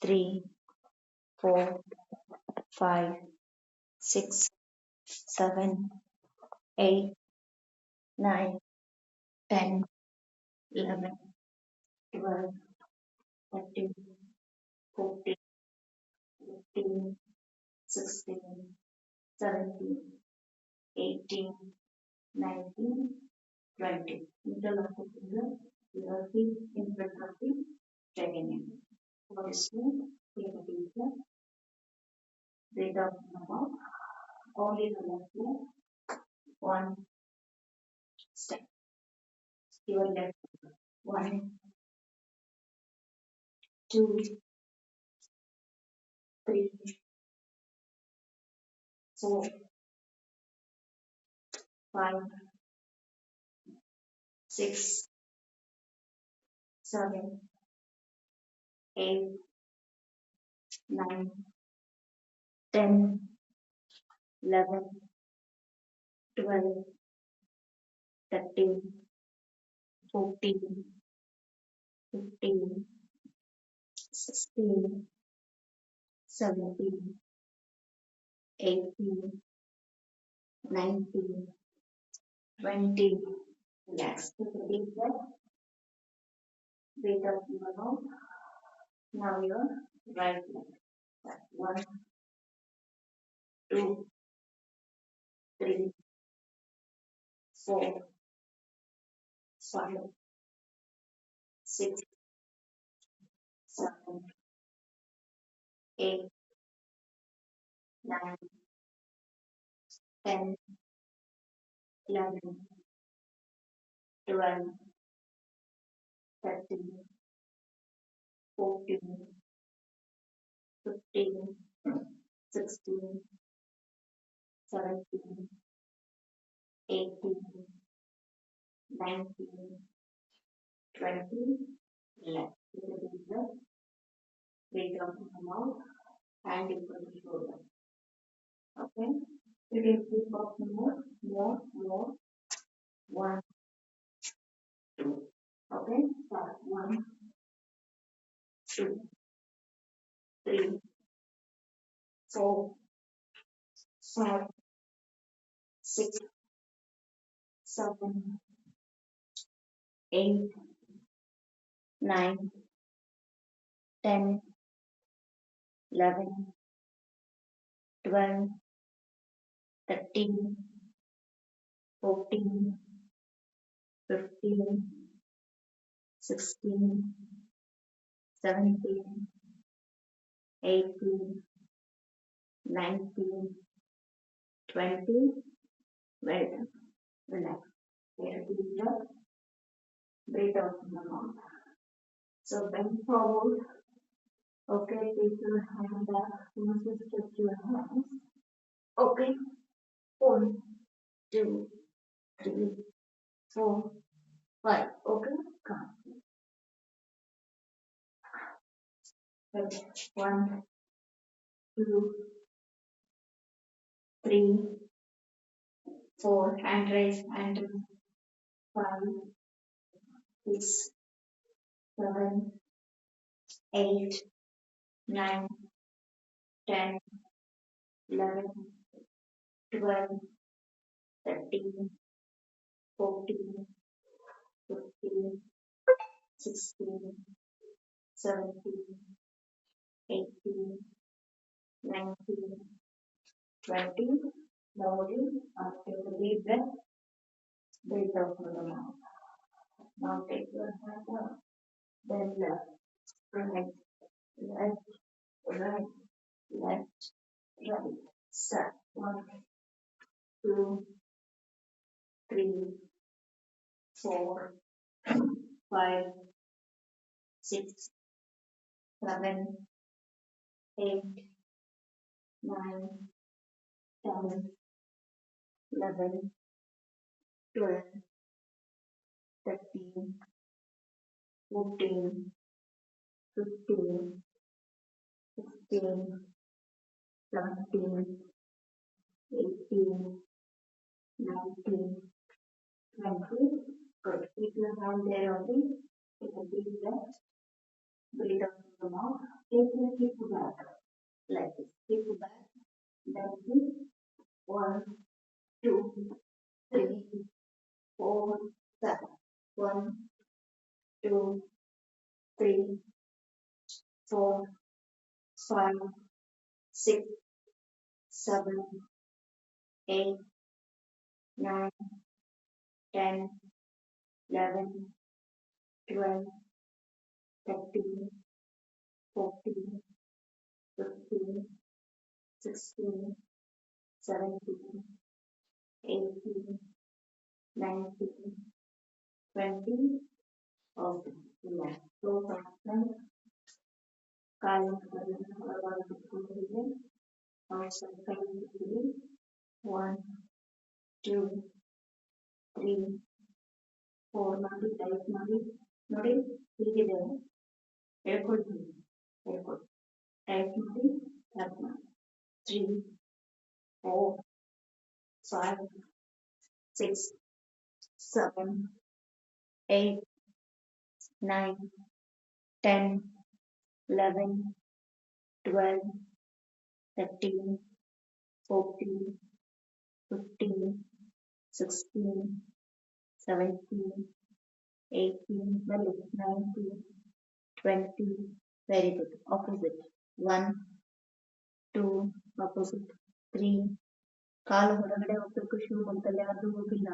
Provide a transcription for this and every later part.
3, 4, 5, 6, 7, 8, 9, 10, 11, 12, 13, 14, 15, 16, 17, 18, 19, 20. Middle of the finger, your feet in front of the checking in. For this one, take a deep breath, breathe out from the mouth, only the left leg, one step, your left, 1, 2, 3, 4, 5, 6, 7, 8, 9, 10, 11, 12, 13, 14, 15, 16, 17, 18, 19, 20. Relax. Take a deep breath. Breathe out from the mouth. Now your right leg. 1, 2, 3, 4, 5, 6, 7, 8, 9, 10, 11, 12, 13, 14, 15, 16, 17, 18, 19, 20. Relax. Take a deep breath. Breathe out from the mouth. Hand in front of the shoulder. Okay? You can keep up more. 1, 2. Okay? Start. 1, 2, 3, 4, 5, 6, 7, 8, 9, 10, 11, 12, 13, 14, 15, 16, 17, 18, 19, 20. Well done. Relax. Take a deep breath. Breathe out from the mouth. So bend forward. Okay, take your hand back. You must stretch your hands. Okay. 1, 2, 3, 4, 5. Okay. Come. Okay. 1, 2, 3, 4. Hand raise. And 5, 6, 7, 8, 9, 10, 11, 12, 13, 14, 15, 16, 17, 18, 19, 20. Slowly, after the deep breath, breathe out through the mouth. Now take your hand up, then left, right, left, right, left, right. Start. 1, 2, 3, 4, 5, 6, 7, 8, 9, 10, 11, 12, 13, 14, 15, 16, 17, 18, 19, 20. Good. Keep your hand there only. Take a deep breath. Breathe out through the mouth. take your hip back like this. Hip back, then hip. 1, 2, 3, 4, 7. 1, 2, 3, 4, 5, 6, 7, 8, 9, 10, 11, 12, 13, 14, 15, 16, 17, 18, 19, 20. Okay, relax. So fasten. Calm outside 1, 2, 3, 4 ಮಾಡಿ type ಮಾಡಿ ನೋಡಿ ಹೀಗಿದೆ ಹೇಳ್ಕೊಳ್ತೀನಿ ಹೇಳ್ಕೊಡಿ type ಮಾಡಿ type ಮಾಡಿ 3, 4, 5, 6, 7, 8, 9, 10, 11, 12, 13, 14, 15, 16, 17, 18, 19, 20. Very good. Opposite. 1, 2, opposite. 3. ಕಾಲು ಹೊರಗಡೆ ಹೋಗ್ಬೇಕು, shoe ಅಂತಲ್ಲಿ ಯಾರ್ದು ಹೋಗಿಲ್ಲ,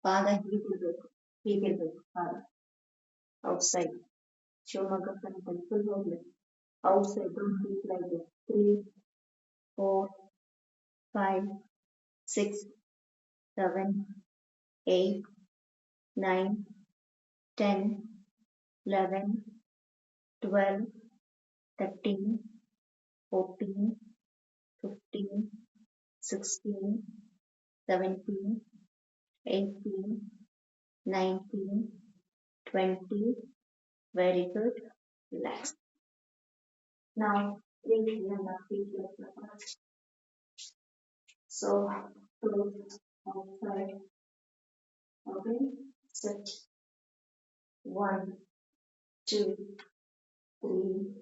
ಪಾದ ಹೀಗಿರ್ಬೇಕು, ಹೀಗಿರ್ಬೇಕು ಪಾದ ಔಟ್ಸೈಡ್. ಶಿವಮೊಗ್ಗ ಕನಕಲ್ಲಿ ಫುಲ್ ಹೋಗ್ಬೇಕು outside. Don't keep like this. 3, 4, 5, 6, 7, 8, 9, 10, 11, 12, 13, 14, 15, 16, 17, 18, 19, 20. Very good. Relax. Now, breathe in and out, feet like that. So, close outside. Okay, sit. 1, 2, 3,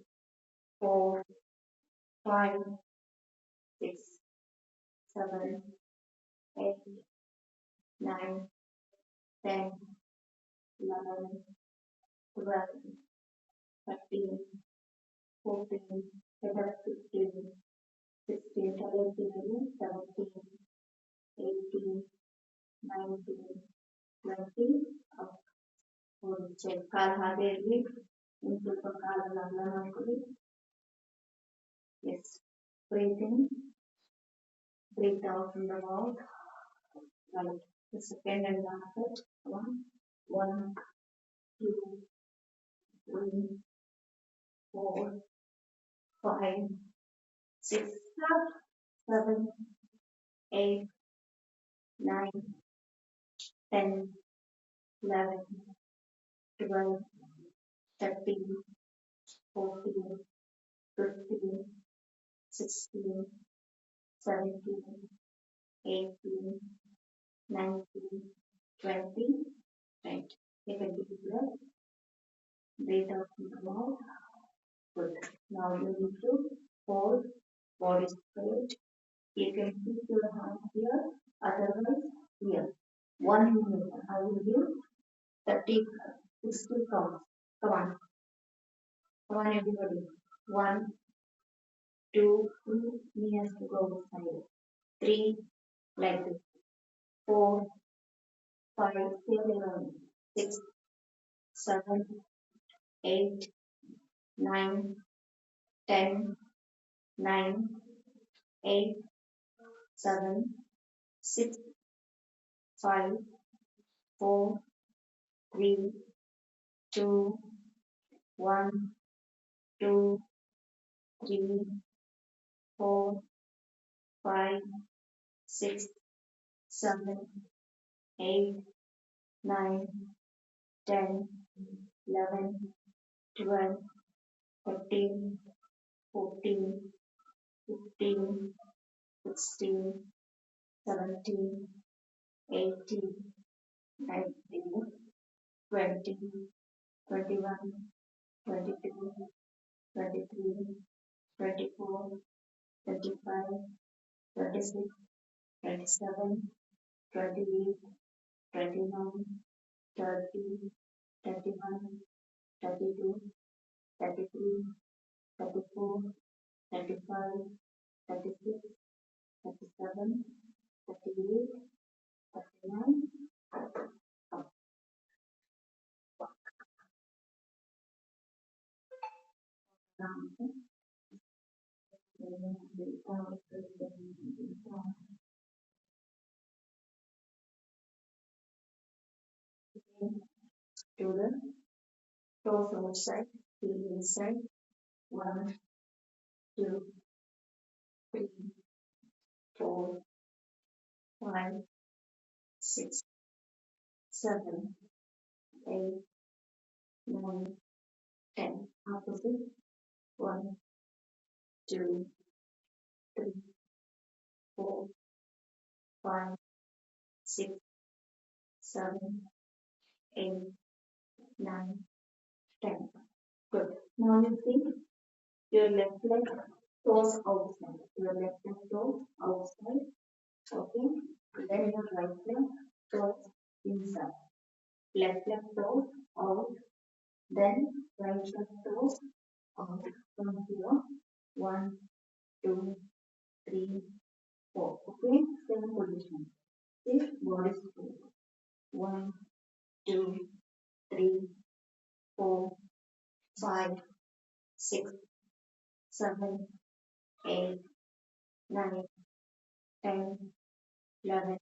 4, 5, 6, 7, 8, 9, 10, 11, 12, 13, 14, 15, 16, 17, 18, 19, 20. Check ಕಾಲು ಹಾಗೆ ಇರಲಿ. ಇನ್ನು ಸ್ವಲ್ಪ ಕಾಲನ್ನು ಅಗಲ ಮಾಡ್ಕೊಳ್ಳಿ. Yes, breathe in, breathe out from the mouth. Right. The second and last set. 1, 2, 3, 4, 5, 6, 7, 8, 9, 10, 11, 12, 13, 14, 15, 16, 17, 18, 19, 20. Right. Take a deep breath. Breathe out from the mouth. Good. Now you need to hold body straight. You can keep your hand here, otherwise here. 1 minute. I will give 30, 60 counts. Come on. Come on, everybody. 1, 2, 3, knee has to go side. 3, like this. 4, 5, 6, 7, 8, 9, 10, 9, 8, 7, 6, 5, 4, 3, 2, 1, 2, 3, 4, 5, 6, 7, 8, 9, 10, 11, 12, 13, 14, 15, 16, 17, 18, 19, 20, 21, 22, 23, 24, 25, 26, 27, 28, 29, 30, 31, 32, 33, 34, 35, 36, 37, 38, 39. To the toes outside, heel inside. 1, 2, 3, 4, 5, 6, 7, 8, 9, 10. Opposite. 1, 2, 3, 4, 5, 6, 7, 8, 9, 10. Good. Now you see your left leg toes outside. Your left leg toes outside. Okay. Then your right leg toes inside. Left leg toes out. Then right leg toes out from here. 1, 2, 3, 4. Okay. Same position. See, body straight. 1, 2, 3, 4, 5, 6, 7, 8, 9, 10, 11,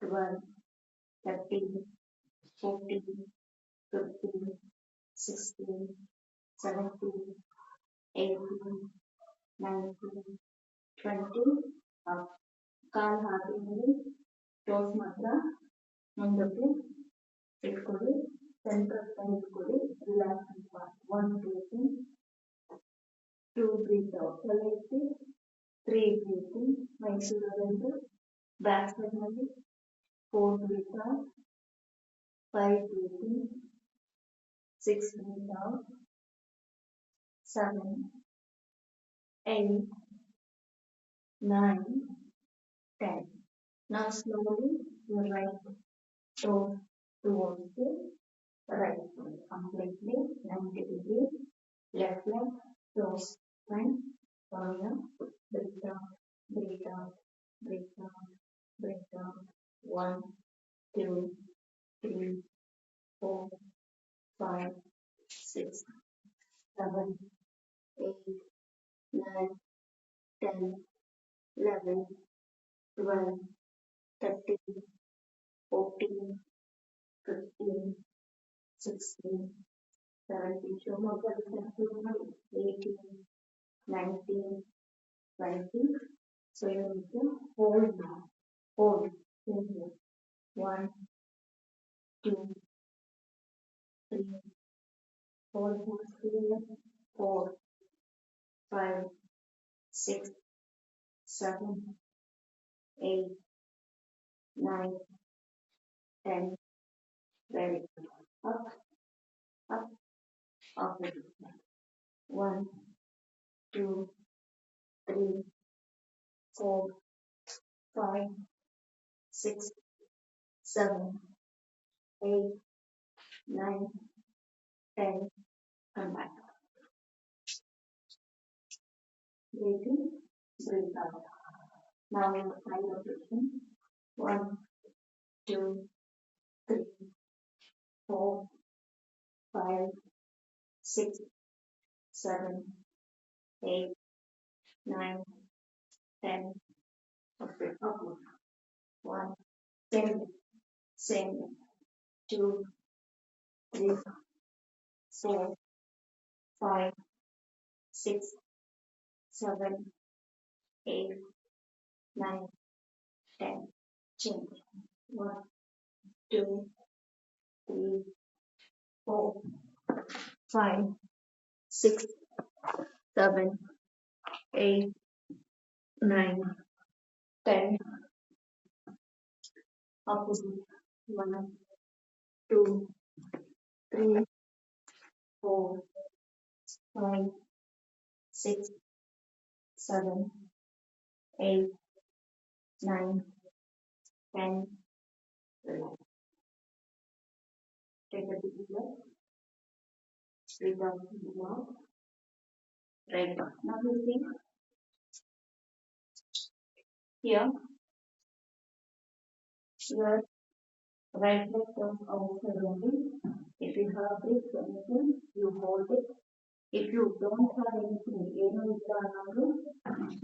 12, 13, 14, 15, 16, 17, 18, 19, 20. Up. ಕಾಲ್ ಹಾಕಿದ್ಮೇಲೆ toes ಮಾತ್ರ ಮುಂದಕ್ಕೆ ಇಟ್ಕೊಳ್ಳಿ. Central ಕೈ ಇಟ್ಕೊಳ್ಳಿ. Relax ಮಾಡಿ. 1 breathing, 2 breathe out. ತಲೆ ಎತ್ತಿ 3 breathing. ಮೈಸೂರಲ್ಲಿ ಬ್ಯಾಕ್ ಸೈಡ್ ನಲ್ಲಿ 4 breathe out, 5 breathing, 6 breathe out, 7, 8, 9, 10. Now slowly your right toe towards the right side completely 90 degrees. Left leg toes front. Down, breathe out, breathe out, breathe out, breathe out. 1, 2, 3, 4, 5, 6, 7, 8, 9, 10, 11, 12, 13, 14, 15, 16, 17, 18, 19, 20. So you need to hold now. Hold. 1, 2, 3, 4, 4, 5, 6, 7, 8, 9, 10. Very good. Up, up, up. 1, 2, 3, 4, 5, 6, 7, 8, 9, 10. Come back. Breathe in, breathe out. Now in the side rotation. 1, 2, 3, 4, 5, 6, 7, 8, 9, 10. Okay, upward. 1, same, 2, 3, 4, 5, 6, 7, 8, 9, 10. Change. 1, 2, 3, 4, 5, 6, 7, 8, 9, 10. Opposite. 1, 2, 3, 4, 5, 6, 7, 8, 9, 10, 11. Take a deep breath. Breathe out through the mouth. Right back. Now you see here, your right leg turns outside only. If you have this anything, you hold it. If you don't have anything, ಏನು ಇಲ್ಲ ಅನ್ನೋರು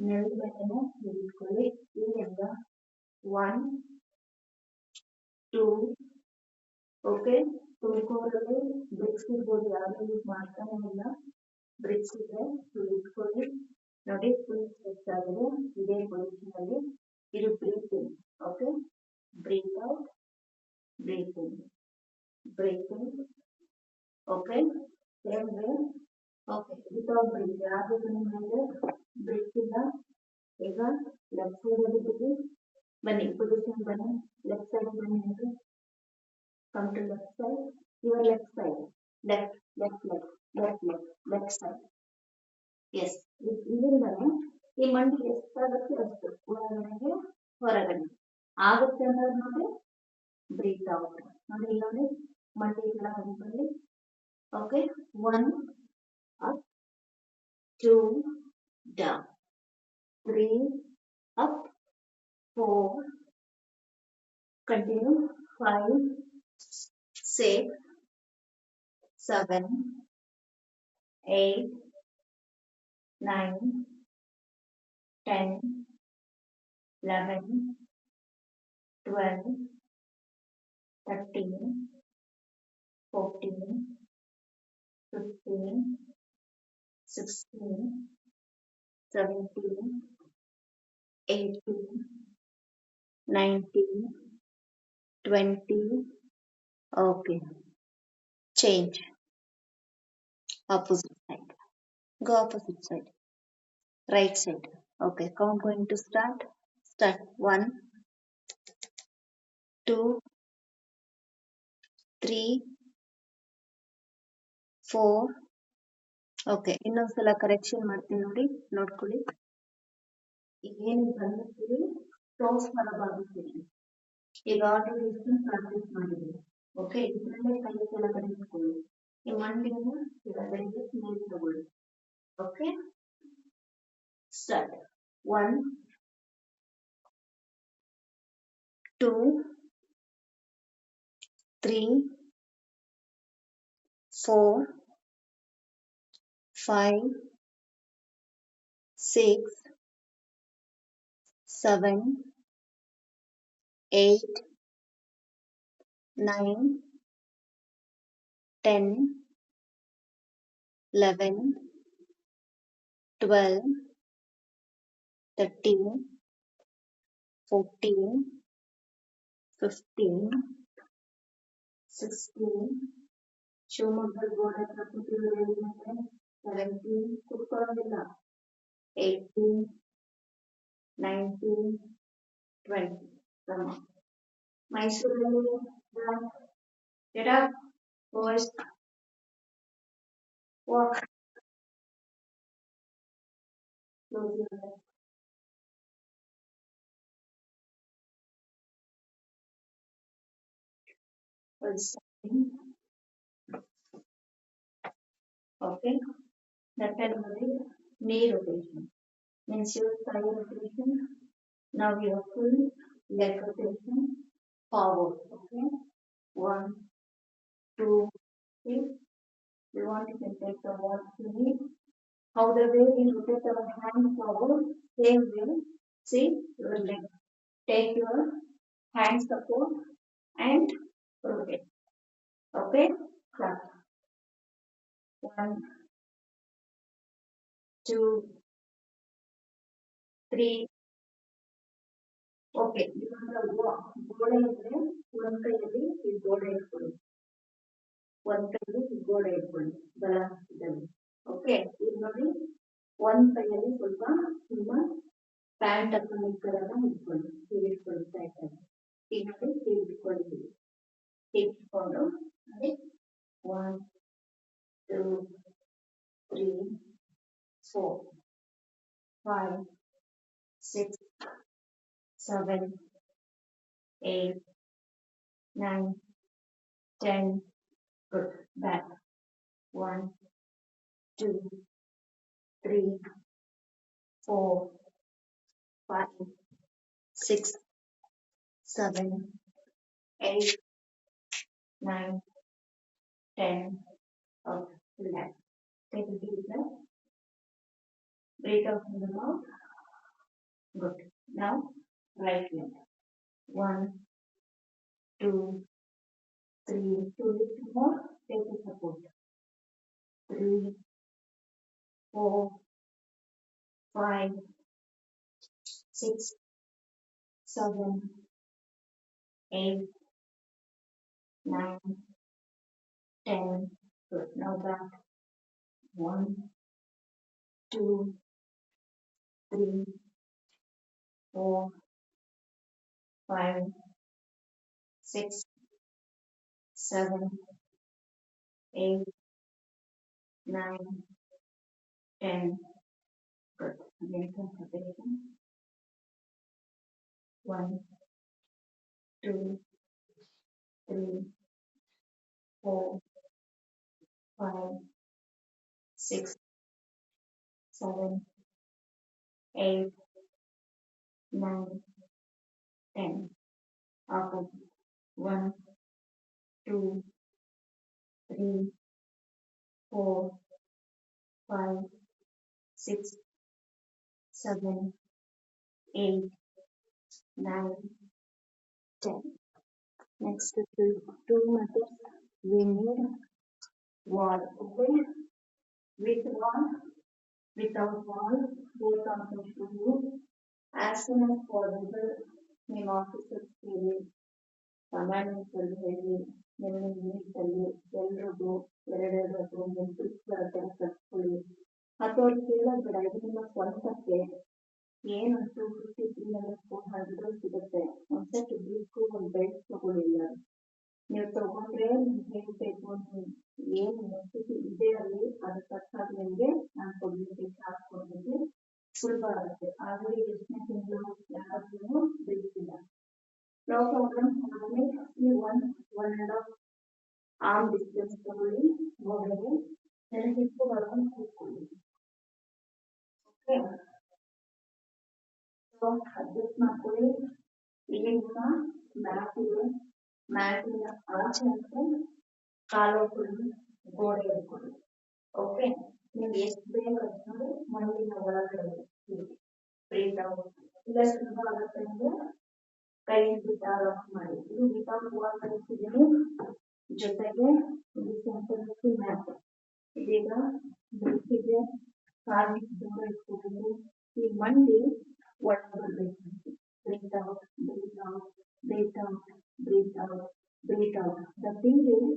ನೆಲದ ಮೇಲೆ ಹಿಡಿದುಕೊಳ್ಳಿ. ಇಲ್ಲಿಂದ 1, 2, okay. ತುಳ್ಕೊಳ್ಳಿ. BRICS ಇರ್ಬೋದು, ಯಾರು use ಮಾಡ್ತಾನೆ ಇಲ್ಲ. ಬ್ರಿಕ್ಸ್ ಇದ್ರೆ ತುಳಿದುಕೊಳ್ಳಿ. ನೋಡಿ, ಫುಲ್ ಸ್ಟ್ರೆಚ್ ಆಗಿದೆ. ಇದೇ ಪೊಸಿಷನ್ ಅಲ್ಲಿ ಇದು breathing. Okay, breathe out, breathing, breathing. Okay, same way. Okay, without breath. ಯಾರು ಮೇಲೆ ಬ್ರೀತ್ ಇಲ್ಲ. ಈಗ ಲೆಫ್ಟ್ ಸೈಡ್ ಅಲ್ಲಿ ಬಿಡಿ. ಬನ್ನಿ, ಪೊಸಿಷನ್ ಬನ್ನಿ. ಲೆಫ್ಟ್ ಸೈಡ್ ಬನ್ನಿ. ಅಂದ್ರೆ come to left side. Your left side. Left, left, left, left, left, left side. Yes. ಇದರಿಂದನೇ ಈ ಮಂಡಿ ಎಷ್ಟಾಗುತ್ತೆ ಅಷ್ಟು ಒಳಗಡೆಗೆ ಹೊರಗಡೆ ಆಗುತ್ತೆ ಅನ್ನೋದು ನೋಡಿ. ಬ್ರೀತ್ ಔಟ್ ನೋಡಿ. ಇಲ್ಲಿ ನೋಡಿ, ಮಂಡಿ ಕೆಳಗಡೆ ಬರಲಿ. Okay, 1 up, 2 down, 3 up, 4 continue, 5, 6, 7, 8, 9, 10, 11, 12, 13, 14, 15, 16, 17, 18, 19, 20. Okay. Change. Opposite side. Go opposite side. Right side. Okay. Count going to start. Start. 1, 2, 3, 4. Okay, ಇನ್ನೊಂದ್ಸಲ ಕರೆಕ್ಷನ್ ಮಾಡ್ತೀನಿ ನೋಡಿ, ನೋಡ್ಕೊಳ್ಳಿ. ಈಗ ಏನಿಗೆ ಬಂದಿರ್ತೀವಿ, ಟೋಸ್ ಹೊರಬಾಗುತ್ತೀವಿ. ಈಗ ಆಲ್ರೆಡಿ ಎಷ್ಟು ಪ್ರಾಕ್ಟೀಸ್ ಮಾಡಿದ್ದೀವಿ. ಓಕೆ, ಇದರಲ್ಲೇ ಕೈ ಕೆಳಗಡೆ ಇಟ್ಕೊಳ್ಳಿ. ಈ ಮಂಡಿಯನ್ನು ಕೆಳಗಡೆ ಮೇಲೆ ತಗೊಳ್ಳಿ. Okay, start. 1, 2, 3, 4, 5, 6, 7, 8, 9, 10, 11, 12, 13, 14, 15, 16. ಶಿವಮೊಗ್ಗ ಗೋಡೆ ಹತ್ರ ಕೂತಿರೋದು 17, ಕೂತ್ಕೊಳ್ಳೋದಿಲ್ಲ. 18, 19, 20. Come on. ಮೈಸೂರಲ್ಲಿ get up, boys, walk, close your eyes. Okay, that time only knee rotation means your thigh rotation. Now your full leg rotation forward. Okay, 1, 2, 3. We want to take the what you need. How the way we rotate our hand forward, same way. See your leg. Take your hand support and rotate. Okay, start. 1, 2, 3. Okay, ಇವಾಗ ಗೋಡೆ ಇದ್ರೆ ಒಂದ್ ಕೈಯಲ್ಲಿ ಈ ಗೋಡೆ ಇಟ್ಕೊಳ್ಳಿ. ಒಂದ್ ಕೈಯಲ್ಲಿ ಈ ಗೋಡೆ ಇಟ್ಕೊಳ್ಳಿ ಬಲ ಹಸ್ತದಲ್ಲಿ. ಓಕೆ, ಈಗ ನೋಡಿ, ಒಂದ್ ಕೈಯಲ್ಲಿ ಸ್ವಲ್ಪ ನಿಮ್ಮ ಪ್ಯಾಂಟ್ ಹಾಕೊಂಡು ಇಟ್ಕೊಳ್ಳಿ. ಹೀಗಿಟ್ಕೊಳ್ಳಿ ಪ್ಯಾಂಟ್ ಅಲ್ಲಿ. ಈಗ ನೋಡಿ, ಹೀಗಿಟ್ಕೊಂಡಿದ್ದೀವಿ. ಹೀಗಿಟ್ಕೊಂಡು ನೋಡಿ, 1, 2, 3, 4. 5, 6, 7, 8, 9, 10. Good. Back. 1, 2, 3, 4, 5, 6, 7, 8, 9, 10. Up. Relax. Take a deep breath. Breathe out from the mouth. Good. Now, right leg. 1, 2, 3. 2 little more. Take a support. 3, 4, 5, 6, 7, 8, 9, 10. Good. Now back. 1, 2, 3, 4, 5, 6, 7, 8, 9, 10. Good. Again, concentration. 1, 2, 3, 4, 5, 6, 7, 8, 9, 10. Opposite. 1, 2, 3, 4, 5, 6, 7, 8, 9, 10. Next two methods. We need wall. Okay? With wall, without wall, both options to use. As soon as possible, ನಿಮ್ಮ ಆಫೀಸರ್ಸ್ಗೆ ಕಮಾಂಡರ್ಸ್ಗಳು ಹೇಳಿ ನಿಮ್ಮ ಮೀಟಲ್ಲಿ ಎಲ್ರಿಗೂ ಎರಡೆರಡು ಅಥವಾ ಒಂದು trip ಥರ ಕಟ್ಕೊಳ್ಳಿ ಅಥವಾ ಅವ್ರು ಕೇಳೋದು ಬೇಡ ಇದು ನಿಮ್ಮ ಸ್ವಂತಕ್ಕೆ ಏನು 250 300 400 ಸಿಗುತ್ತೆ ಒಂದು ಸೆಟ್ ಬ್ರೀಕು ಒಂದು ಬೆಲ್ಟ್ ತಗೊಳ್ಳಿಲ್ಲ ನೀವು ತಗೊಂಡ್ರೆ ನಿಮ್ಗೆ ಹೇಗೆ ಬೇಕು ಅಂತ ಏನು ನೆಸಿಟಿ ಇದೆ ಅಲ್ಲಿ ಅದು ತಕ್ಕಾಗಿ ನಿಮಗೆ ನಾನು ಕೊಡಲಿಕ್ಕೆ ಚಾರ್ಜ್ ಕೊಡಲಿಕ್ಕೆ ಸುಲಭ ಆಗುತ್ತೆ ಆಲ್ರೆಡಿ ಎಷ್ಟನೇ ತಿಂಗಳು ಯಾರಾದ್ರೂ ಬಿಡ್ತಿಲ್ಲ ನೋ ಪ್ರಾಬ್ಲಮ್ ಹಾಗೆ ಈ 1.5 ಆರ್ಮ್ ಡಿಸ್ಟೆನ್ಸ್ ತಗೊಳ್ಳಿ ಗೋಡೆಗೆ ನೆಲಗಿಟ್ಟು ಹೊರಗೊಂಡು ಕೂತ್ಕೊಳ್ಳಿ ಓಕೆ ಸೊ ಅಡ್ಜಸ್ಟ್ ಮಾಡ್ಕೊಳ್ಳಿ ಈಗ ಮ್ಯಾಟ್ ಇದೆ ಮ್ಯಾಟಿನ ಆಚೆ ಅಂತ ಕಾಲು ಹಾಕೊಳ್ಳಿ ಗೋಡೆ ಹಿಡ್ಕೊಳ್ಳಿ ಓಕೆ ನಿಮ್ಗೆ ಎಷ್ಟು ಬೇಗ ಅಷ್ಟು ಮಣ್ಣಿನ ಒಳಗಡೆ ಬ್ರೀತ್ ಔಟ್ ಇಲ್ಲ ಸುಲಭ ಆಗುತ್ತೆ ಅಂದ್ರೆ ಕೈ ಬಿಟ್ಟಾಗ ಮಾಡಿ ಇದು ವಿತೌಟ್ ವಾಲ್ ಕಳಿಸಿದ್ದೀನಿ ಜೊತೆಗೆ ಇದು ಸೆಂಟರ್ ಮ್ಯಾಟ್ ಇದೀಗ ಬೆಳಕಿಗೆ ಕಾರ್ಮಿಕ ದೂರ ಇಟ್ಕೊಂಡು ಈ ಮಂಡಿ ಒಳಗೆ ಬರಬೇಕು breathe out breathe out breathe out breathe out breathe out the thing is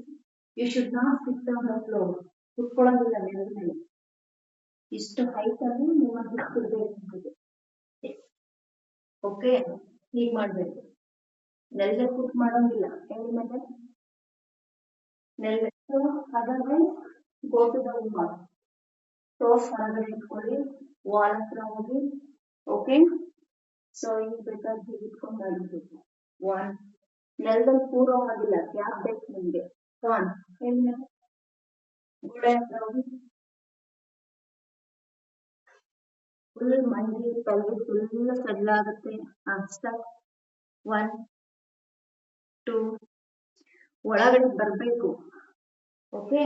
you should not sit on the floor ಕುತ್ಕೊಳ್ಳೋದಿಲ್ಲ ನೆಲದ ಮೇಲೆ ಇಷ್ಟು ಹೈಟ್ ಅಲ್ಲಿ ನಿಮ್ಮ ಹಿಡಿದಿರ್ಬೇಕು ಓಕೆ ಹೀಗೆ ಮಾಡ್ಬೇಕು ನೆಲದ ಕೂತ್ ಮಾಡೋಂಗಿಲ್ಲ ಹೆಂಗ್ ಮೇಲೆ ನೆಲದ otherwise go to the wall toes ಹೊರಗಡೆ ಇಟ್ಕೊಳ್ಳಿ ವಾಲ್ ಹತ್ರ ಹೋಗಿ ಓಕೆ ಸೊ ಈಗ ಬೇಕಾದ್ರೆ ಹೀಗೆ ಇಟ್ಕೊಂಡು ಮಾಡಿರ್ಬೇಕು ಒನ್ ನೆಲದಲ್ಲಿ ಕೂರೋ ಆಗಿಲ್ಲ ಯಾಕೆ ಬೇಕು ನಿಮ್ಗೆ ಒನ್ ಗೋಡೆ ಹತ್ರ ಹೋಗಿ ಫುಲ್ ಮಂಡಿ ತಲೆ ಫುಲ್ ಸಡ್ಲಾಗುತ್ತೆ ಅಷ್ಟ 1 2 ಒಳಗಡೆ ಬರ್ಬೇಕು ಓಕೆ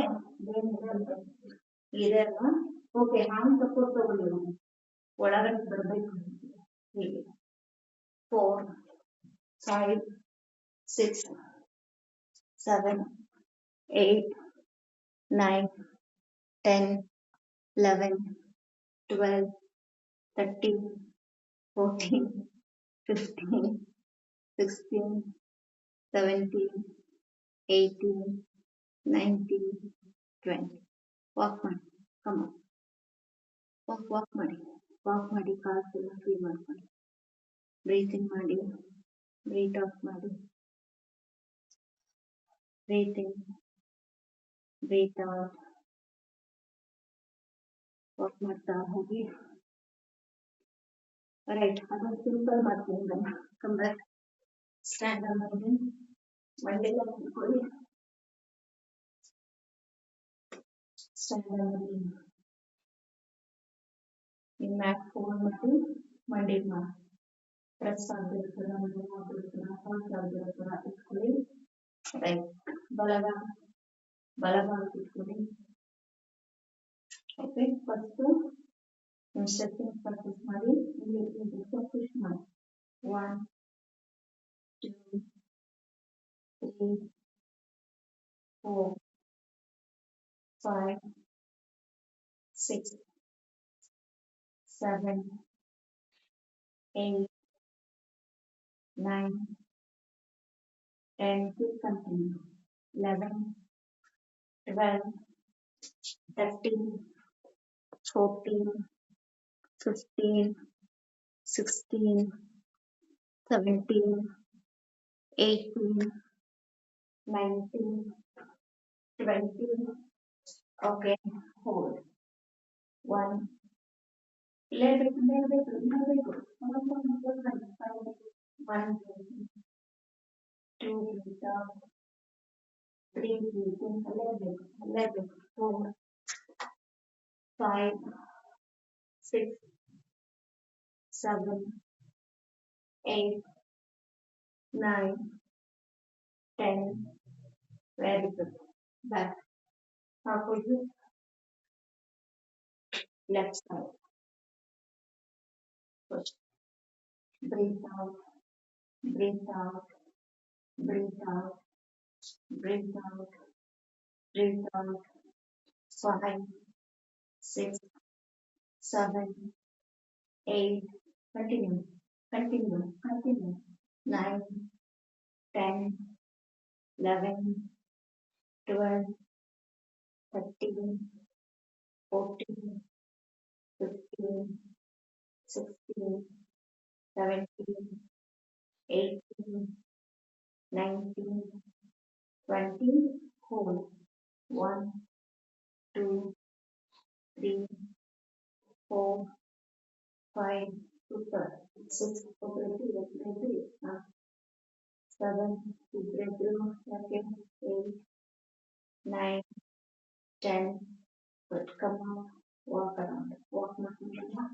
ಇದೆ ಅಲ್ವಾ ಓಕೆ ಹ್ಯಾಂಡ್ ಸಪೋರ್ಟ್ ತಗೊಳ್ಳಿ ಒಳಗಡೆ ಬರ್ಬೇಕು ಹೀಗೆ 4 5 6 7 8 9 10 11 12 13 14 15 16 17 18 19 20 ವಾಕ್ ಮಾಡಿ ಕಮ್ ವಾಕ್ ಮಾಡಿ ಕಾಲ್ಸ್ ಎಲ್ಲ ಫ್ರೀ ಮಾಡ್ಕೊಳ್ಳಿ ಬ್ರೀತ್ ಇನ್ ಮಾಡಿ ಬ್ರೀತ್ ಔಟ್ ಮಾಡಿ breathe in breathe out walk ಮಾಡ್ತಾ ಹೋಗಿ Right, ಅದೊಂದು ಸಿಂಪಲ್ ಮಾಡ್ತೀನಿ ನಾನು. ಕಮ್ ಬ್ಯಾಕ್, ಸ್ಟ್ಯಾಂಡ್ ಮಾಡಿ ಮಂಡೆಲ್ಲ ಕುತ್ಕೊಳ್ಳಿ, ಸ್ಟ್ಯಾಂಡ್ ಮಾಡಿ ನಿಮ್ಮ ಮ್ಯಾಟ್ ಫೋನ್ ಮಾಡಿ ಮಂಡಿ ಮಾಡಿ ಪ್ರೆಸ್ ಆಗಿರ್ತೀರ, ಮೂವ್ ಆಗಿರ್ತೀರ, ಹಾಲ್ಟ್ ಆಗಿರ್ತೀರ ಇಟ್ಕೊಳ್ಳಿ. ರೈಟ್, ಬಲಭಾಗ ಇಟ್ಕೊಳ್ಳಿ. ಓಕೆ, ಫಸ್ಟ್ ಸ್ಟ್ರೆಚಿಂಗ್ ಪ್ರಾಕ್ಟೀಸ್ ಮಾಡಿ. ಇಲ್ಲಿ ಪುಷ್ ಮಾಡಿ. 1 2 3 4 5 6 7 8 9 10. Keep continue. 11 12 13 14 15 16 17 18 19 20. Okay, hold. 1 11 2 3 11 4 5 6 7 8 9 10. Very good. Back. Opposite. Left side. Push. Breathe out. Breathe out. Breathe out. Breathe out. Breathe out. 5 6 7 8. Continue. Continue. Continue. 9 10 11 12 13 14 15 16 17 18 19 20. Hold. 1 2 3 4 5 super 6 7 second 8 9 10. Good. Come out. Walk around. Walk ಮಾಡ್ತಿದ್ದೀರಾ?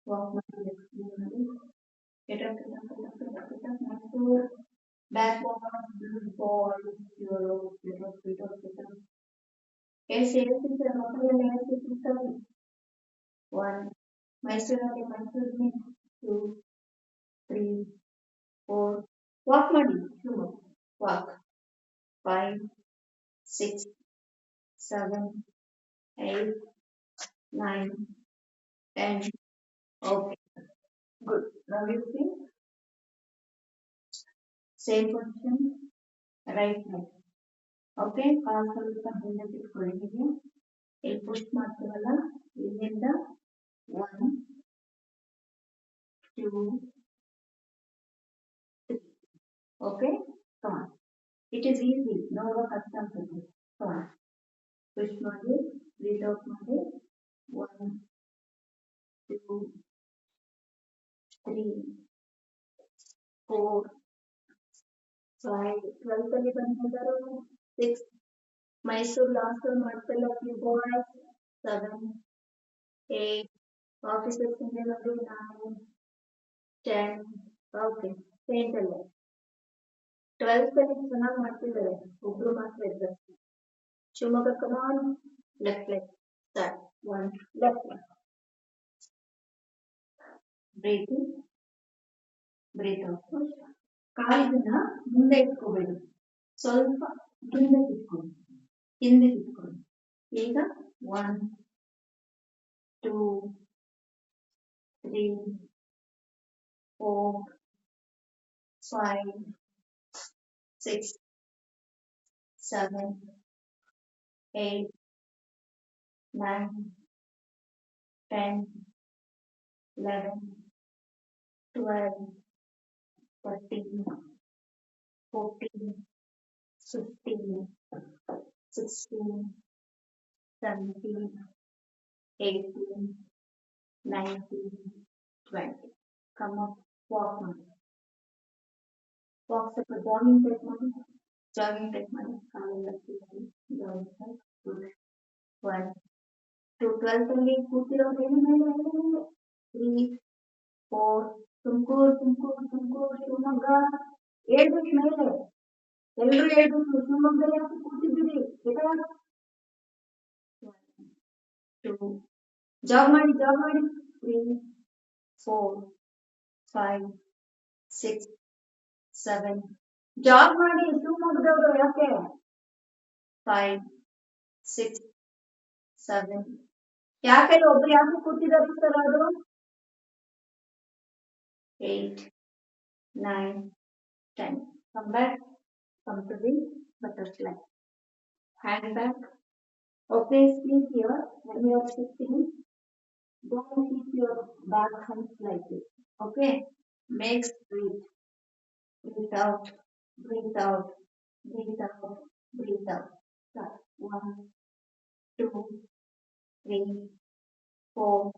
Walk ಮಾಡಿ. Get up, get up, get up, get up, get up. Next, back walk, ball, euro, get up, get up, get up. Okay, same thing. Mokkalella 1 Mysore 2 3 4. Walk ಮಾಡಿ. Walk. 5 6 7 8 9 10. Okay, good. Now you see same position, right leg. Okay, ಕಾಲು ಸ್ವಲ್ಪ ಹಿಂದಕ್ಕೆ ಇಟ್ಕೊಳ್ಳಿ. ಹೀಗೆ ಇಲ್ಲಿ push ಮಾಡ್ತೀವಲ್ಲ, ಇಲ್ಲಿಂದ 1 2 3. Okay, come on. It is easy. ನೋಡುವ ಕಷ್ಟ ಆಗ್ತದೆ. Come on. Push ಮಾಡಿ, breathe out ಮಾಡಿ. 1 2 3 4 5. 12 ಅಲ್ಲಿ ಬಂದಿದ್ದಾರೆ. 6 ಮೈಸೂರು ಲಾಸ್ಟ್ ಮಾಡ್ತಿಲ್ಲ few boys. 7 8 ಆಫೀಸರ್ಸ್ ಇಂದ 9 10. ಓಕೆ, ಪೇಂಟ್ ಅಲ್ಲ 12 ಅಲ್ಲಿ ಚೆನ್ನಾಗಿ ಮಾಡ್ತಿದ್ದಾರೆ, ಒಬ್ರು ಮಾತ್ರ ಇದ್ದಾರೆ. Shivamogga come on, left leg start. 1 left leg, breathe breathe out. ಕಾಲಿನ ಮುಂದೆ ಇಟ್ಕೋಬೇಡಿ, ಸ್ವಲ್ಪ ಹಿಂದೆ ಇಟ್ಕೊಳ್ಳಿ, ಹಿಂದೆ ಇಟ್ಕೊಳ್ಳಿ. ಈಗ 1 2 3 4 5 6 7 8 9 10 11 12 13 14 15 16 17 18 19, 20. Come up, walk ಮಾಡಿ. Walk ಸ್ವಲ್ಪ ಜಾಗಿಂಗ್ ಟೈಪ್ ಮಾಡಿ. ಜಾಗಿಂಗ್ ಟೈಪ್ ಮಾಡಿ. ಕಾಲೆಲ್ಲ ಕೀಳಿ ಜಾಗಿಂಗ್ ಟೈಪ್. ಗುಡ್. 1 to 12 ಅಲ್ಲಿ ಕೂತಿರೋದು ಏನು ಮೇಲೆ 3 4 ತುಮಕೂರು ತುಮಕೂರು ತುಮಕೂರು ಶಿವಮೊಗ್ಗ ಹೇಳ್ಬೇಕು ಮೇಲೆ ಎಲ್ಲರೂ ಹೇಳ್ಬೇಕು ಶಿವಮೊಗ್ಗದಲ್ಲಿ ಯಾಕೆ ಕೂತಿದ್ದೀರಿ ಟು ಜಾಬ್ ಮಾಡಿ 3 4 5 6 7 ಜಾಬ್ ಮಾಡಿ ಶಿವಮೊಗ್ಗದವರು ಯಾಕೆ 5 6 7 ಯಾಕೆ ಒಬ್ರು ಯಾಕೆ ಕೂತಿದ್ದಾರೆ ಸರ್ ಅವರು 8 9 10 come back, come to the butterfly, hand back. Okay, sleep here when you are sitting. Don't keep your back hunched like this. Okay, make breathe. Breathe out, breathe out, breathe out, breathe out. Start. 1 2 3 4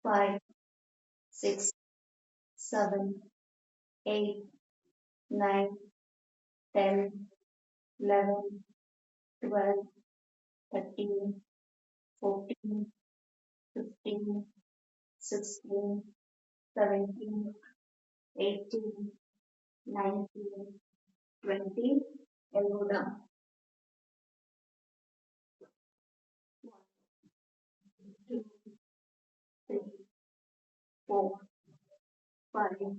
5 6 7 8 9 10 11 12 13 14 15 16 17 18 19 20 elbow down. 1 2 3 4 5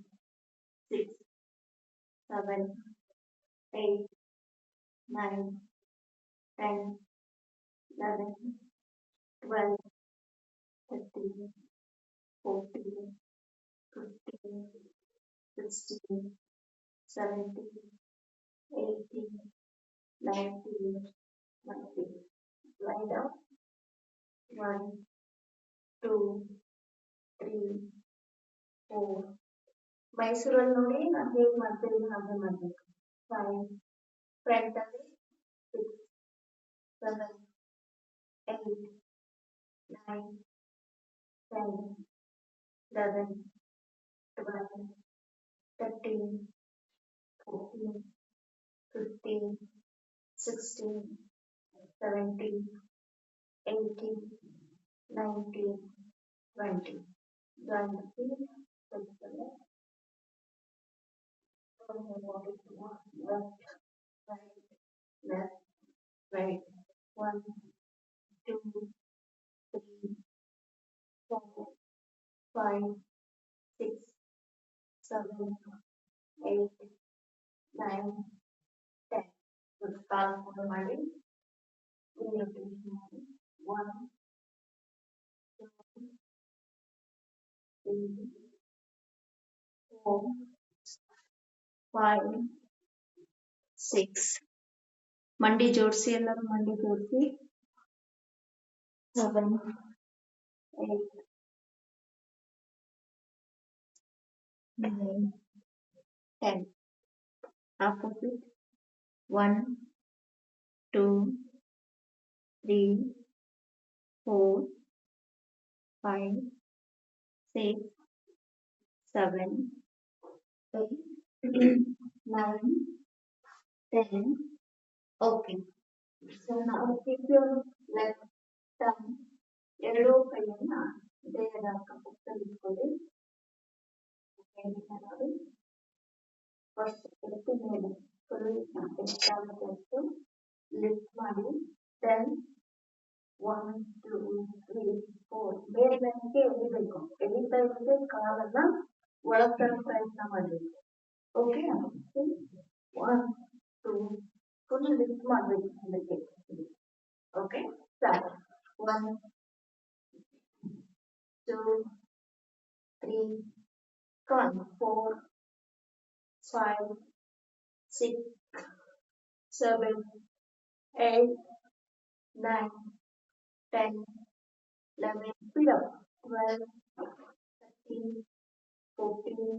6 7 8 9 10 11 12 13 14 15 16 17 18 19 20. Lie down. 1 2 3 4 ಮೈಸೂರಲ್ಲಿ ನೋಡಿ ನಾನು ಹೇಗೆ ಮಾಡ್ತೀನಿ ಹಾಗೆ ಮಾಡಬೇಕು 5 front ಅಲ್ಲಿ 6 7 8 9 10 11 12 13 14 15 16 17 18 19 20. Join the feet. Touch the left. Turn your body to left, right, 1 2 3 4 5 6 7 8 9 10. Good. Calm down ಮಾಡಿ rotation ಮಾಡಿ 1 2 3 4 5 6 ಮಂಡಿ ಜೋಡಿಸಿ ಎಲ್ಲರೂ ಮಂಡಿ ಜೋಡಿಸಿ 7 8 9 10. Opposite 1 2 3 4 5 6 7 8 9 10. Okay. So now keep your left thumb ಎರಡೂ ಕೈಯನ್ನ ದೇಹದ ಅಕ್ಕಪಕ್ಕದಲ್ಲಿ ಇಟ್ಕೊಳ್ಳಿ. ನೋಡಿ ಫಸ್ಟ್ ಎತ್ತಿ ಮೇಲೆ ಫುಲ್ ಎಷ್ಟಾಗುತ್ತೆ ಅಷ್ಟು ಲಿಫ್ಟ್ ಮಾಡಿ ದೆನ್ 1 2 3 4 ಬೇರೆ ಬೆನ್ನಿಗೆ ಎಳಿಬೇಕು. ಎಳಿತಾ ಇದ್ರೆ ಕಾಲನ್ನ ಒಳಗ್ ತರೋ ಪ್ರಯತ್ನ ಮಾಡಬೇಕು. ಓಕೆ 1 2 ಫುಲ್ ಲಿಫ್ಟ್ ಮಾಡಬೇಕು ಅದಕ್ಕೆ. Okay start 1 2 3 come 4 5 6 7 8 9 10 11 speed up 12 13 14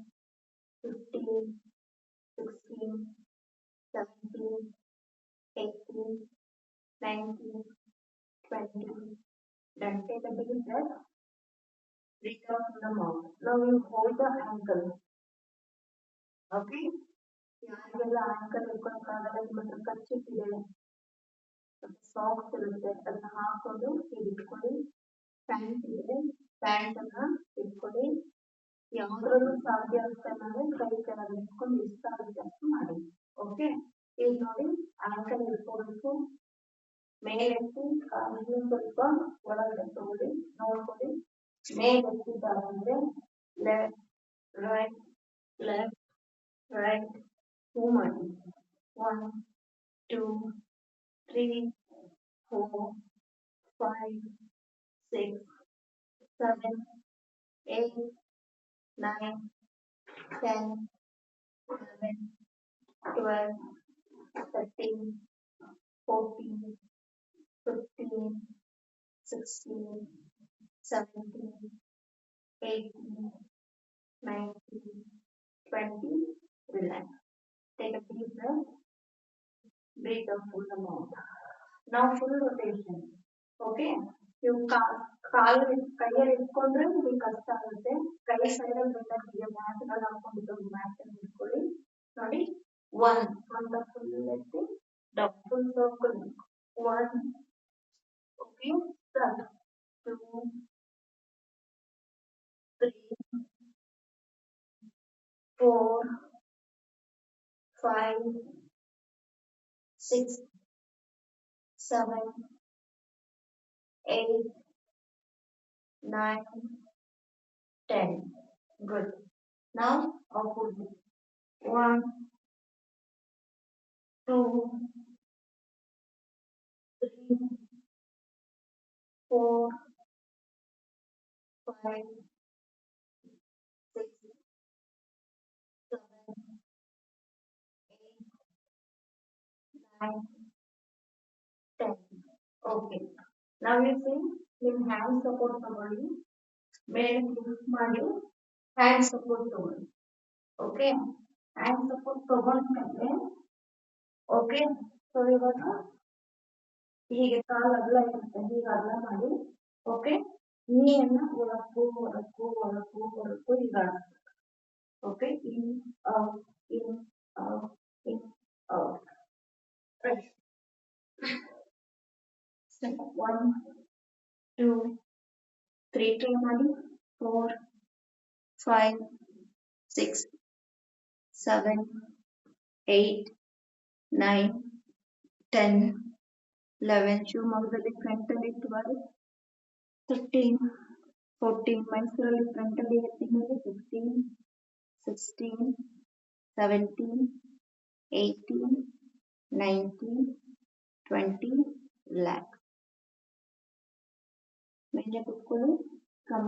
15 16 17 18 19 20. Done. Take a deep breath. breathe out from the mouth. Now you hold the ankle. Okay? ಯಾರಿಗೆಲ್ಲ ಆಂಕಲ್ ಹಿಡ್ಕೊಳಕ್ಕಾಗಲ್ಲ ನಿಮ್ಮ ಹತ್ರ ಕಚ್ಚಿಟ್ಟಿದೆ ಸಾಕ್ಸ್ ಇರುತ್ತೆ ಅದನ್ನ ಹಾಕೊಂಡು ಇಟ್ಕೊಳ್ಳಿ ಪ್ಯಾಂಟ್ ಇದೆ ಪ್ಯಾಂಟ್ ಅನ್ನ ಇಟ್ಕೊಳ್ಳಿ ಯಾವ್ದ್ರಲ್ಲೂ ಸಾಧ್ಯ ಆಗ್ತಾ ಅಂದ್ರೆ ಕೈ ಕೆಳಗೆ ಇಟ್ಕೊಂಡು ಇಷ್ಟಾಗುತ್ತೆ ಅಷ್ಟು ಮಾಡಿ ಓಕೆ ಈಗ ನೋಡಿ ಆಂಕಲ್ ಇಟ್ಕೊಳ್ಬೇಕು ಮೇಲೆ ಎತ್ತಿ ಕಾಲಿಗೆ ಸ್ವಲ್ಪ ಒಳಗಡೆ ತಗೊಳ್ಳಿ ನೋಡ್ಕೊಳ್ಳಿ ಮೇಲೆ ಎತ್ತಿದ್ದಾದ್ರೆ left right left right move ಮಾಡಿ 1 2 3 4 5 6 7 8 9 10 11 12 13 14 15 16 17 18 19 20 relax take a deep breath breathe out through the mouth now full rotation okay you ಕೈಯಲ್ಲಿ ಇಟ್ಕೊಂಡ್ರೆ ನಿಮಗೆ ಕಷ್ಟ ಆಗುತ್ತೆ ಕೈ ಸೈಡಲ್ಲಿ ಬೇಕಾದ್ರೆ ಮ್ಯಾಟ್ಗಳು ಹಾಕೊಂಡಿದ್ದು ಮ್ಯಾಟ್ ಅನ್ನು ಇಟ್ಕೊಳ್ಳಿ ನೋಡಿ 1 ಅಂತ ಫುಲ್ ಎತ್ತಿ full circle 1 okay start 2 3 4 5 6 7 8 9 10 good now opposite 1 2 3 4 5 6 7 8 9 10 okay now you see in hand support ತಗೊಳ್ಳಿ ಮೇಲೆ ಲಿಫ್ಟ್ ಮಾಡಿ ಹ್ಯಾಂಡ್ ಸಪೋರ್ಟ್ ತಗೊಳ್ಳಿ ಓಕೆ ಹ್ಯಾಂಡ್ ಸಪೋರ್ಟ್ ತಗೊಂಡ್ಮೇಲೆ ಓಕೆ ಸೊ ಇವಾಗ ಹೀಗೆ ಕಾಲು ಅಗಲ ಇರುತ್ತೆ ಹೀಗೆ ಅಗಲ ಮಾಡಿ ಓಕೆ ನೀಯನ್ನ ಒಳಕ್ಕೂ ಹೊರಕ್ಕೂ ಒಳಕ್ಕೂ ಹೊರಕ್ಕೂ ಈಗ okay in out in out in out right 1 2 3 try ಮಾಡಿ 4 5 6 7 8 9 10 11 ಶಿವಮೊಗ್ಗದಲ್ಲಿ ಫ್ರಂಟಲ್ಲಿ ಇಟ್ಟು ಮಾಡಿ 13 14 ಮೈಸೂರಲ್ಲಿ ಫ್ರಂಟಲ್ಲಿ ಎತ್ತಿ ಮೇಲೆ 15 16 17 18 19 20 ರಿಲ್ಯಾಕ್ಸ್ ಮೇಲೆ ಕುತ್ಕೊಳ್ಳಿ ಕಮ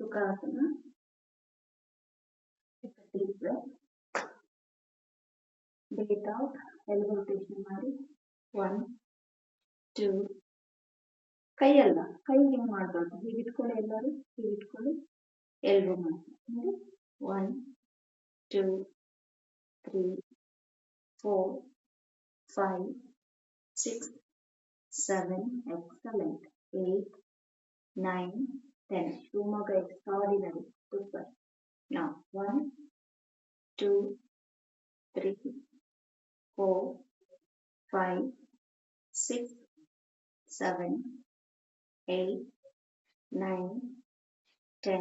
ಸುಖಾಸನ deep breath breathe out elbow rotation ಮಾಡಿ 1 2 ಕೈಯಲ್ಲ ಕೈ ಹಿಂಗ್ ಮಾಡಬಾರ್ದು ಹೀಗೆ ಇಟ್ಕೊಳ್ಳಿ ಎಲ್ಲರೂ ಹೀಗೆ ಇಟ್ಕೊಳ್ಳಿ ಎಲ್ಬೋ ಮಾಡಿ ನೋಡಿ 1 2 3 4 5 6 7 excellent 8 9 10 Shivamogga extraordinary super now 1 2 3 4 5 6 7 8 9 10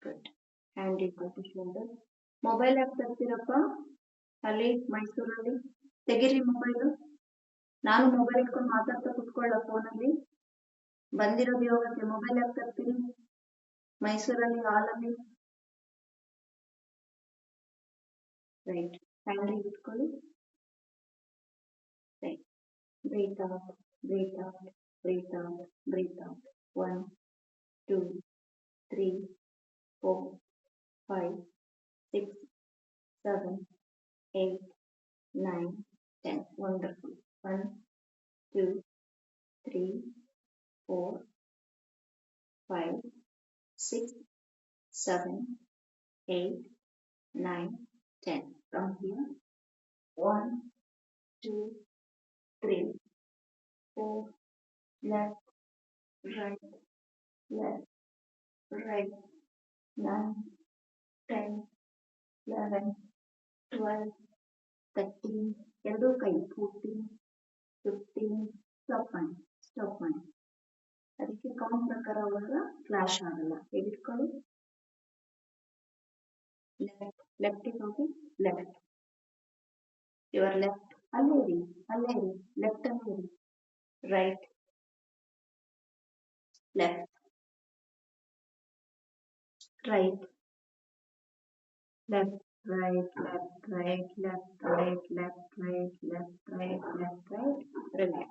good hand equal to shoulder mobile ಯಾಕೆ ತರ್ತೀರಪ್ಪ ಅಲ್ಲಿ ಮೈಸೂರಲ್ಲಿ ತೆಗೀರಿ ಮೊಬೈಲು ನಾನು ಮೊಬೈಲ್ ಇಟ್ಕೊಂಡು ಮಾತಾಡ್ತಾ ಕುತ್ಕೊಳ್ಳ ಫೋನಲ್ಲಿ ಬಂದಿರೋದು ಯೋಗಕ್ಕೆ ಮೊಬೈಲ್ ಯಾಕೆ ತರ್ತೀರಿ ಮೈಸೂರಲ್ಲಿ ಹಾಲಲ್ಲಿ ರೈಟ್ ಹ್ಯಾಂಡ್ ಇಟ್ಕೊಳ್ಳಿ right breathe out breathe out breathe out breathe out 1 2 3 4 5 6 7 8 9 10 wonderful 1 2 3 4 5 6 7 8 9 10 from here 1 2 3 4 left right, left, right, 9, 10, 11, 12, 13, ಎರಡೂ ಕೈ 14, 15, ಸ್ಟಾಪ್ ಮಾಡಿ ಅದಕ್ಕೆ ಕೌಂಟ್ ಪ್ರಕಾರ ಅವಾಗ ಫ್ಲಾಶ್ ಆಗಲ್ಲ ತೆಗೆದುಕೊಳ್ಳಿ ಲೆಫ್ಟಿಗೆ ಹೋಗಿ ಲೆಫ್ಟ್ ಯುವರ್ ಲೆಫ್ಟ್ ಅಲ್ಲೇ ಇರಿ ಲೆಫ್ಟ್ ಅಲ್ಲೇ ಇರಿ right left right left right relax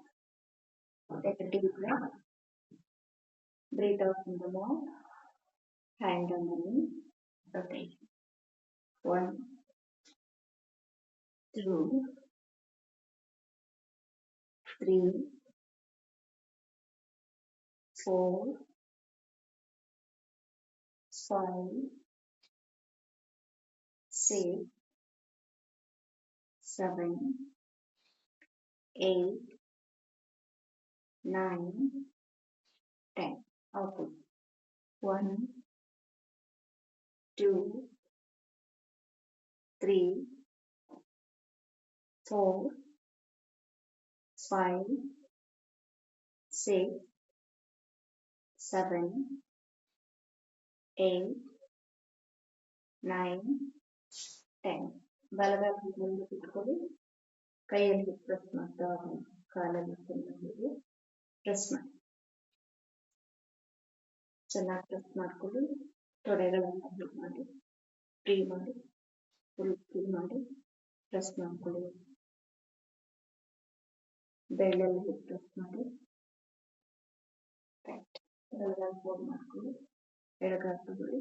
take a deep breath breathe out in the mouth hand on the knee rotation 1 2 3 4 5 6 7 8 9 10 output 1 2 3 4 5 6 7 8 9 10 ಬಲಗಾಲ ಮುಂದೆ ಇಟ್ಕೊಳ್ಳಿ ಕೈಯಲ್ಲಿ ಪ್ರೆಸ್ ಮಾಡ್ತಾ ಕಾಲಲ್ಲಿ ಮುಂದೆ ಪ್ರೆಸ್ ಮಾಡಿ ಚೆನ್ನಾಗಿ ಪ್ರೆಸ್ ಮಾಡ್ಕೊಳ್ಳಿ ತೊಡೆಗಳನ್ನು ಹೀಟ್ ಮಾಡಿ ಫ್ರೀ ಮಾಡಿ ಫುಲ್ ಫ್ರೀ ಮಾಡಿ ಪ್ರೆಸ್ ಮಾಡ್ಕೊಳ್ಳಿ ಬೆರಳಲ್ಲಿ ಪ್ರೆಸ್ ಮಾಡಿ ರೈಟ್ ಬಲಗಾಲ ಫೋಲ್ಡ್ ಮಾಡ್ಕೊಳ್ಳಿ ಎಡಗಾಲ ತಗೊಳ್ಳಿ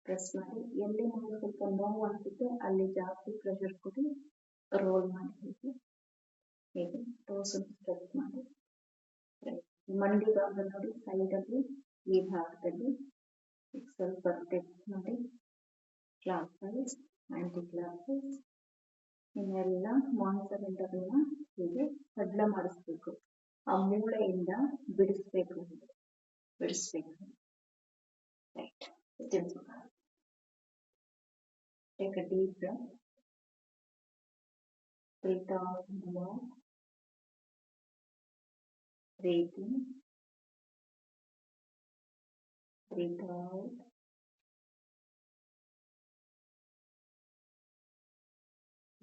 ಪ್ರೆಸ್ ಮಾಡಿ ಎಲ್ಲಿ ನಮಗೆ ಸ್ವಲ್ಪ ನೋವು ಅನಿಸುತ್ತೆ ಅಲ್ಲಿ ಜಾಸ್ತಿ ಪ್ರೆಷರ್ ಕೊಡಿ ರೋಲ್ ಮಾಡಿ ಹೇಗೆ ಟೋಸ್ ಸ್ಟ್ರೆಚ್ ಮಾಡಿ ಮಂಡಿ ಭಾಗ ನೋಡಿ ಸೈಡಲ್ಲಿ ಈ ಭಾಗದಲ್ಲಿ ಸ್ವಲ್ಪ ಟೆಸ್ಟ್ ಮಾಡಿ clockwise anticlockwise ಇನ್ನೆಲ್ಲ ಮಾನಿಟರ್ ಇಂಟರ್ನ ಹೀಗೆ ಕಡ್ಲ ಮಾಡಿಸ್ಬೇಕು ಆ ಮೂಳೆಯಿಂದ ಬಿಡಿಸ್ಬೇಕು right take a deep breath breathe out in the mouth breathe in breathe out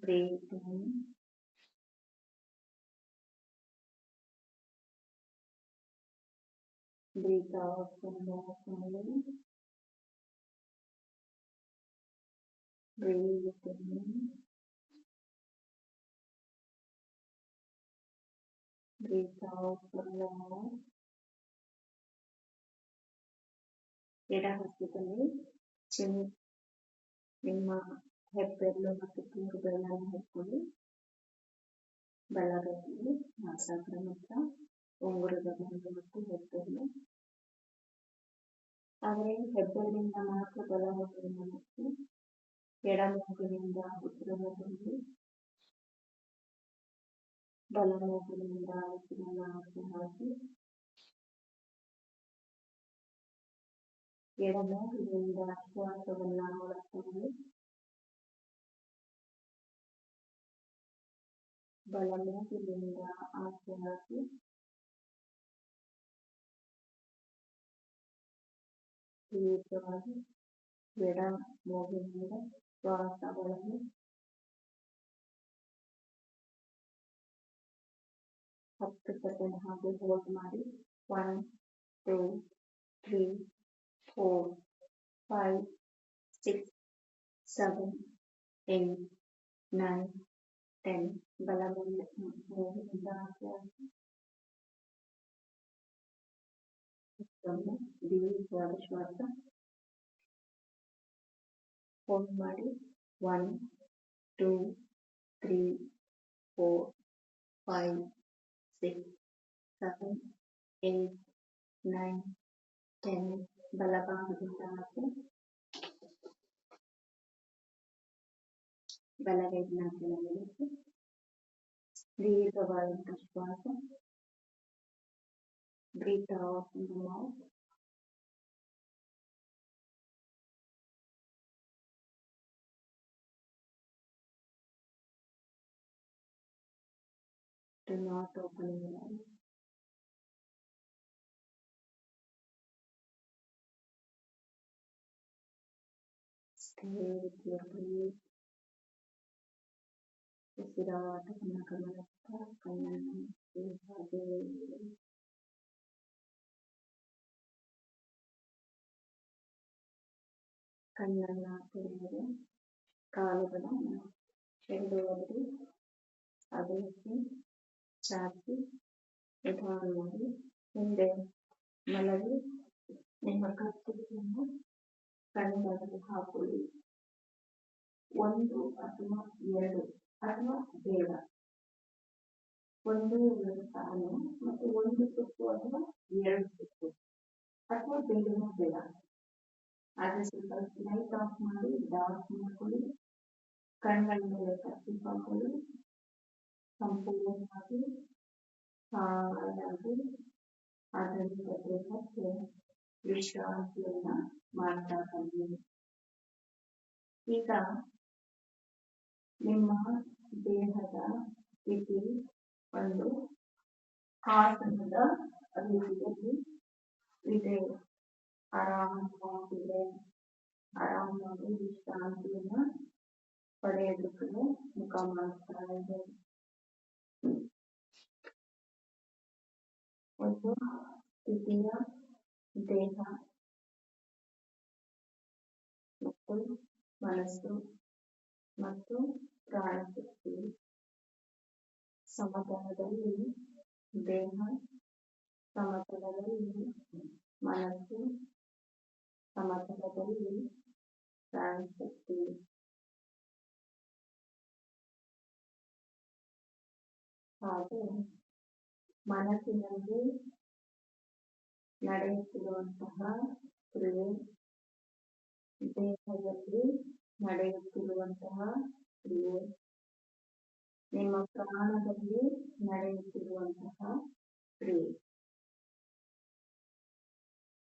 breathe in breathe out from the mouth only breathe in breathe out from the mouth ಎಡ ಹಸ್ತದಲ್ಲಿ ನಿಮ್ಮ ಹೆಬ್ಬೆರಳು ಮತ್ತು ತೂರು ಬೆರಳನ್ನು ಹಾಕೊಳ್ಳಿ ಬಲಗೈಯಲ್ಲಿ ನಾಸಾಗ್ರ ಮತ್ತು ಉಂಗುರದ ಬೆರಳು ಮತ್ತು ಹೆಬ್ಬೆರಳು ಆದರೆ ಹೆಬ್ಬೆರಳಿಂದ ಮಾತ್ರ ಬಲಮೂಗಿನ ಮತ್ತು ಎಡಮೂಗಿನಿಂದ ಉಸಿರನ್ನು ತುಂಬಿ ಬಲಮೂಗಿನಿಂದ ಉಸಿರನ್ನು ಹಾಕಿ ಎಡಮೂಗಿನಿಂದ ಶ್ವಾಸವನ್ನು ಒಳತಂದು ಬಲಮೂಗಿನಿಂದ ಆಸೆ ಹಾಕಿ ದೀರ್ಘವಾಗಿ ಎಡ ಮೂಗಿನಿಂದ ಶ್ವಾಸ ಒಳಗೆ 10 ಸೆಕೆಂಡ್ ಹಾಗೆ ಹೋಲ್ಡ್ ಮಾಡಿ 1 2 3 4 5 6 7 8 9 10 ಬಲಮೂಗಿನಿಂದ ಆಸೆ ಹಾಕಿ ದೀರ್ಘವಾದ ಶ್ವಾಸ ಹೋಲ್ಡ್ ಮಾಡಿ 1 2 3 4 5 6 7 8 9 10 ಬಲಭಾಗದಿಂದ ಆಚೆ ಬಲಗೈನ ಕೆಳಗಿಳಿಸಿ ದೀರ್ಘವಾದಂತಹ ಶ್ವಾಸ breathe out in the mouth. Do not open your eyes. Stay with your breath. ಉಸಿರಾಟವನ್ನು ಗಮನಿಸ್ತಾ ಕಣ್ಣನ್ನು ಹಾಗೆ ಕಣ್ಣನ್ನ ತೆರೆದರೆ ಕಾಲುಗಳನ್ನು ಚೆಂಡುವಲ್ಲಿ ಅಗಲಿಸಿ ಚಾಚಿ ನಿಧಾನವಾಗಿ ಹಿಂದೆ ಮಲಗಿ ನಿಮ್ಮ ಕತ್ತನ್ನು ಕಣ್ಣಲ್ಲಿ ಹಾಕೊಳ್ಳಿ. 1 ಅಥವಾ 2 ಅಥವಾ ಬೇಡ 1-2 ಸಾಲು ಮತ್ತು 1 ಸುತ್ತು ಅಥವಾ 2 ಸುತ್ತು ಅಥವಾ ಬೇಡನೂ ಬೇಡ. ಆದ್ರೆ ಸ್ವಲ್ಪ ಲೈಟ್ ಆಫ್ ಮಾಡಿ ಡಾರ್ಕ್ ಮಾಡ್ಕೊಳ್ಳಿ. ಕಣ್ಗಳ ಮೇಲೆ ಕತ್ತಿ ಹಾಕೊಳ್ಳಿ. ಸಂಪೂರ್ಣವಾಗಿ ಹಾಯಾಗಿ ಆಧುನಿಕ ದೇಹಕ್ಕೆ ವಿಶ್ರಾಂತಿಯನ್ನ ಮಾಡ್ತಾ ಬನ್ನಿ. ಈಗ ನಿಮ್ಮ ದೇಹದ ಸ್ಥಿತಿ ಒಂದು ಆಸನದ ರೀತಿಯಲ್ಲಿ ಇದೆ. ಆರಾಮವಾಗಿದೆ. ಆರಾಮಾಗಿ ವಿಶ್ರಾಂತಿಯನ್ನ ಪಡೆಯೋದಕ್ಕೆ ಮುಖ ಮಾಡ್ತಾ ಇದೆ. ಒಂದು ಸ್ಥಿತಿಯ ದೇಹ ಮತ್ತು ಮನಸ್ಸು ಮತ್ತು ಪ್ರಾಣಶಕ್ತಿ ಸಮತಲದಲ್ಲಿ, ದೇಹ ಸಮತಲದಲ್ಲಿ, ಮನಸ್ಸು ಸಮತಲದಲ್ಲಿ, ಪ್ರಾಣಶಕ್ತಿ. ಹಾಗೆ ಮನಸ್ಸಿನಲ್ಲಿ ನಡೆಯುತ್ತಿರುವಂತಹ ಕ್ರಿಯೆ, ದೇಹದಲ್ಲಿ ನಡೆಯುತ್ತಿರುವಂತಹ ಕ್ರಿಯೆ, ನಿಮ್ಮ ಪ್ರಾಣದಲ್ಲಿ ನಡೆಯುತ್ತಿರುವಂತಹ ಕ್ರಿಯೆ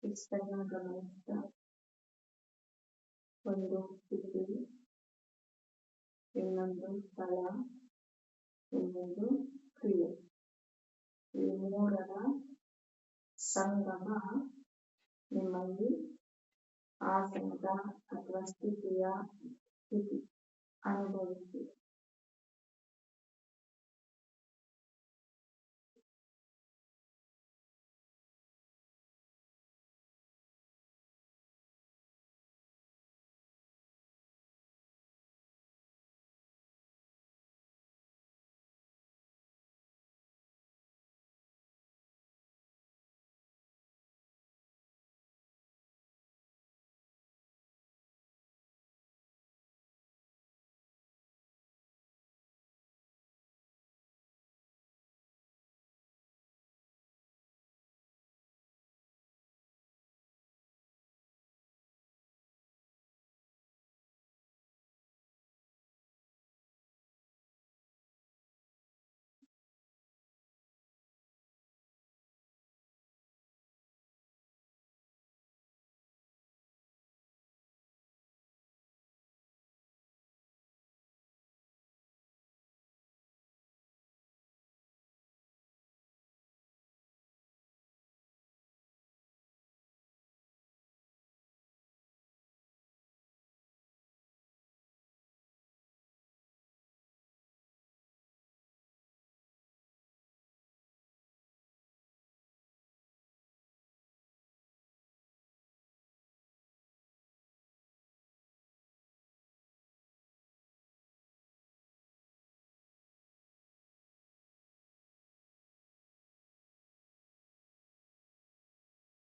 ಇಷ್ಟನ್ನ ಗಮನಿಸ್ತಾ ಒಂದು ಸ್ಥಿತಿ, ಇನ್ನೊಂದು ಸ್ಥಳ, ಇನ್ನೊಂದು ಕ್ರಿಯೆ, ಈ ಮೂರರ ಸಂಗಮ ನಿಮ್ಮಲ್ಲಿ ಆಸನದ ಅಥವಾ ಸ್ಥಿತಿಯ ಸ್ಥಿತಿ ಅನುಭವಿಸಿ.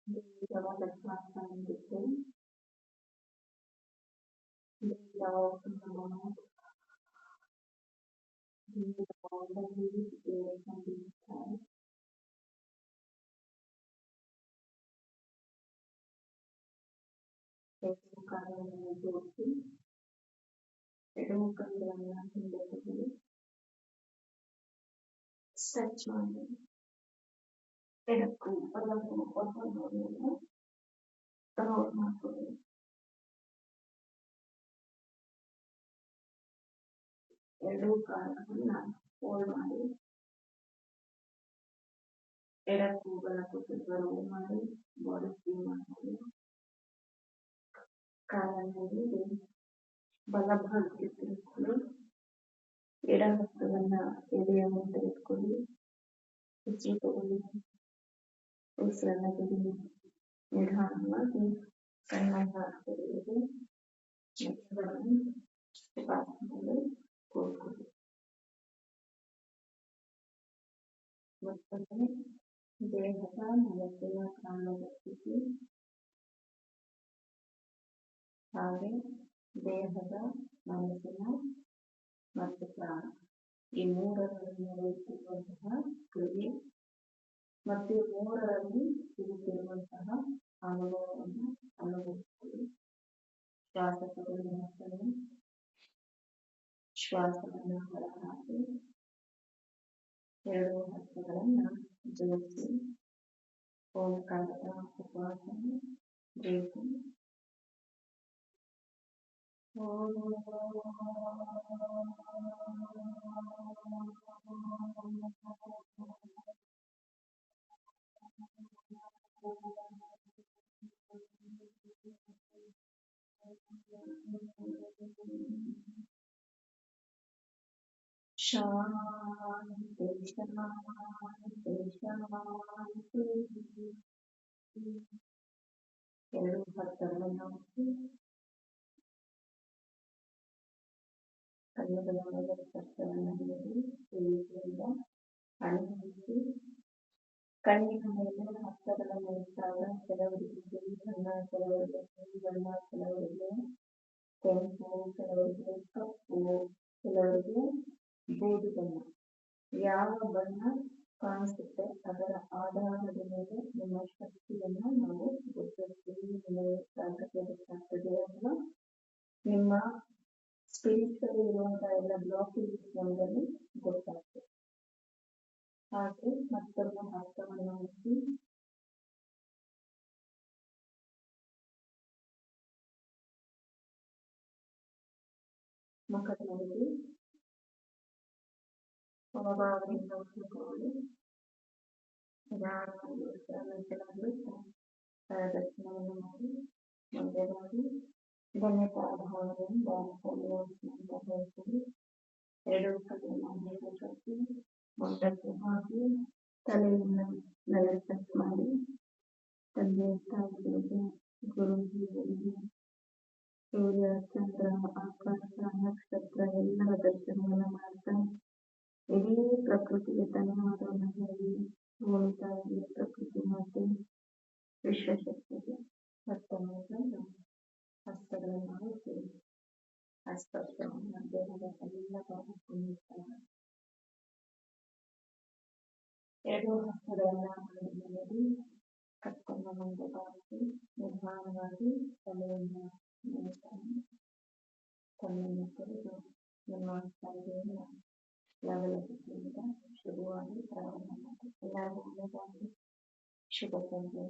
ದೀರ್ಘವಾದ ಶ್ವಾಸ ಹೊಂದಿದ್ದು, ದೀರ್ಘವಾಗಿ ಸಂಧಿಸುತ್ತಾರೆ. ಎರಡು ಕಾಲುಗಳನ್ನು ಜೋಡಿಸಿ, ಎರಡು ಕೈಗಳನ್ನು ಹಿಂದೆ ತೆಗೆದು ಸ್ಟ್ರೆಚ್ ಮಾಡಿ. ಎಡಕ್ಕೂ ಬಲಕ್ಕೂ ಒಂದೊಂದನ್ನು ರೋಲ್ ಮಾಡ್ಕೊಳ್ಳಿ. ಎರಡೂ ಕಾಲುಗಳನ್ನ ಫೋಲ್ಡ್ ಮಾಡಿ ಎಡಕ್ಕೂ ಬಲಕ್ಕೂ ಸ್ವಲ್ಪ ರೋಲ್ ಮಾಡಿ ಬಾಡಿ ಸ್ಟೀಮ್ ಮಾಡ್ಕೊಳ್ಳಿ. ಕಾಲನ್ನು ಹಿಡಿದು ಬಲಭಾಗಕ್ಕೆ ತಿರುಗಿಕೊಳ್ಳಿ. ಎಡ ಹಸ್ತವನ್ನ ಎದೆಯ ಮುಂದೆ ಇಟ್ಕೊಳ್ಳಿ. ಉಸಿರು ತಗೊಳ್ಳಿ. ಉಸಿರನ್ನ ಬಿಡಿ. ನಿಧಾನವಾಗಿ ಕಣ್ಣನ್ನ ತೆರೆಯಿರಿ. ನೆಚ್ಚಗಳನ್ನು ಸುಖಾಸನದಲ್ಲಿ ಕೂತ್ಕೊಳ್ಳಿ. ಮತ್ತೊಮ್ಮೆ ದೇಹದ ಮನಸ್ಸಿನ ಪ್ರಾಣದ ಸ್ಥಿತಿ ಹಾಗೆ ದೇಹದ ಮನಸ್ಸಿನ ಮತ್ತು ಪ್ರಾಣ ಈ ಮೂರರಲ್ಲಿ ನಡೆಯುತ್ತಿರುವಂತಹ ಕ್ರಿಯೆ ಮತ್ತು ಮೂರರಲ್ಲಿ ಸಿಗುತ್ತಿರುವಂತಹ ಅನುಭವವನ್ನು ಅನುಭವಿಸಿಕೊಳ್ಳಿ. ಶ್ವಾಸ ತಗೊಳ್ಳಿ. ಮತ್ತೊಮ್ಮೆ ಶ್ವಾಸವನ್ನು ಹೊರಹಾಕಿ ಎರಡು ಹಸ್ತಗಳನ್ನ ಜೋಡಿಸಿ ಓಂಕಾರದ ಉಪವಾಸನೆ ಬ್ರೀತಿಂಗ್. ಶಾಂತಿ ಶಾಂತಿ ಶಾಂತಿ. ಎರಡು ಹಸ್ತಗಳನ್ನು ಮುಚ್ಚಿ ಕಣ್ಣುಗಳ ಸ್ಪರ್ಶವನ್ನು ಹಿಡಿದು ಪ್ರೀತಿಯಿಂದ ಅನುಭವಿಸಿ. ಕಣ್ಣಿನ ಮೇಲೆ ಹಸ್ತಗಳನ್ನು ಇಟ್ಟಾಗ ಕೆಲವರಿಗೆ ಬಿಳಿ ಬಣ್ಣ, ಕೆಲವರಿಗೆ ನೀಲಿ ಬಣ್ಣ, ಕೆಲವರಿಗೆ ಕೆಂಪು, ಕೆಲವರಿಗೆ ಕಪ್ಪು, ಕೆಲವರಿಗೆ ಬೂದು ಬಣ್ಣ. ಯಾವ ಬಣ್ಣ ಕಾಣಿಸುತ್ತೆ ಅದರ ಆಧಾರದ ಮೇಲೆ ನಿಮ್ಮ ಶಕ್ತಿಯನ್ನು ನಾವು ಗುರುತಿಸ್ತೀವಿ. ನಿಮಗೆ ಸಾಧ್ಯತೆ ಗೊತ್ತಾಗ್ತದೆ ಅಥವಾ ನಿಮ್ಮ ಸ್ಪಿರಿಚುವಲ್ ಇರುವಂತಹ ಎಲ್ಲ ಬ್ಲಾಕೇಜಸ್ ನಮ್ಮಲ್ಲಿ ಗೊತ್ತಾಗ್ತದೆ. ಹಾಗೆ ಮತ್ತೊಂದು ಹಸ್ತವನ್ನು ಮುಚ್ಚಿ ಮುಖದಲ್ಲಿ ಒಳಭಾಗದಿಂದ ಉಸಿರುಕೊಳ್ಳಿ. ನಿಧಾನವಾಗಿ ಉಸಿರನ್ನು ಕೆಳಗಿಳಿಸಿ ದಕ್ಷಿಣವನ್ನು ಮಾಡಿ ಮುಂದೆ ಮಾಡಿ ಧನ್ಯತಾ ಭಾವನೆಯಿಂದ ಯೋಚನೆಯಿಂದ ಹೇಳ್ತೀವಿ. ಎರಡು ಕೈಯನ್ನು ಮೇಲೆ ಕಟ್ಟಿ ಮುಂದಕ್ಕೆ ಹಾಕಿ ತಲೆಯನ್ನು ನೆಲಕ್ಕೆ ಟಚ್ ಮಾಡಿ ತಂದೆ ತಾಯಿಗಳಿಗೆ, ಗುರುಜಿಯವರಿಗೆ, ಸೂರ್ಯ, ಚಂದ್ರ, ಆಕಾಶ, ನಕ್ಷತ್ರ ಎಲ್ಲರ ದರ್ಶನವನ್ನು ಮಾಡ್ತಾ ಇಡೀ ಪ್ರಕೃತಿಗೆ ಧನ್ಯವಾದವನ್ನು ಹೇಳಿ ಭೂಮಿ ತಾಯಿಗೆ, ಪ್ರಕೃತಿ ಮಾತೆ, ವಿಶ್ವಶಕ್ತಿಗೆ ಮತ್ತೊಮ್ಮೆ ಹಸ್ತಗಳನ್ನು ಹಾಕಿ ಸ್ಪರ್ಶವನ್ನು ದೇಹದ ಎಲ್ಲ ಭಾಗಕ್ಕೂ ನೀಡ್ತಾರೆ. ಎರಡು ಹಸ್ತಗಳನ್ನ ಮಾಡಿ ಕತ್ತನ್ನು ಮುಂದೆ ಬಾರಿಸಿ ನಿಧಾನವಾಗಿ ತಲೆಯನ್ನು ಮೇಲ್ತಾನೆ ಕಣ್ಣನ್ನು ತೆರೆದು ನಿಮ್ಮ ತಂದೆಯನ್ನು ಲವಲವಿಕೆಯಿಂದ ಶುಭವಾಗಿ ಪ್ರಾರಂಭ ಮಾಡಿ. ಎಲ್ಲರಿಗೂ ಒಳ್ಳೆಯದಾಗಿ. ಶುಭ ಸಂಜೆ.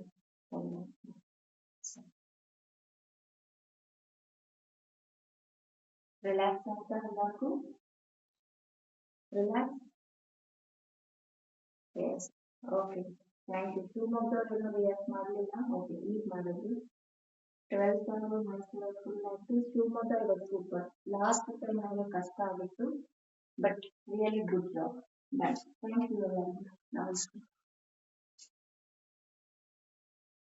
ರಿಲ್ಯಾಕ್ಸ್ ಆಗ್ತಾ ಎಲ್ಲರಿಗೂ? Relax? Yes, okay, thank you. ಶಿವಮೊಗ್ಗದವ್ರು ರಿಯಾಕ್ಟ್ ಮಾಡಲಿಲ್ಲ. ಓಕೆ, ಈಗ ಮಾಡಿದ್ವಿ. 12th ಮೈಸೂರು ಫುಲ್ ಆಯ್ತು. ಶಿವಮೊಗ್ಗ ಇವತ್ತು ಸೂಪರ್. ಲಾಸ್ಟ್ ಟೈಮ್ ನನಗೆ ಕಷ್ಟ ಆಗಿತ್ತು, but really good job. Thank you. ನಮಸ್ಕಾರ.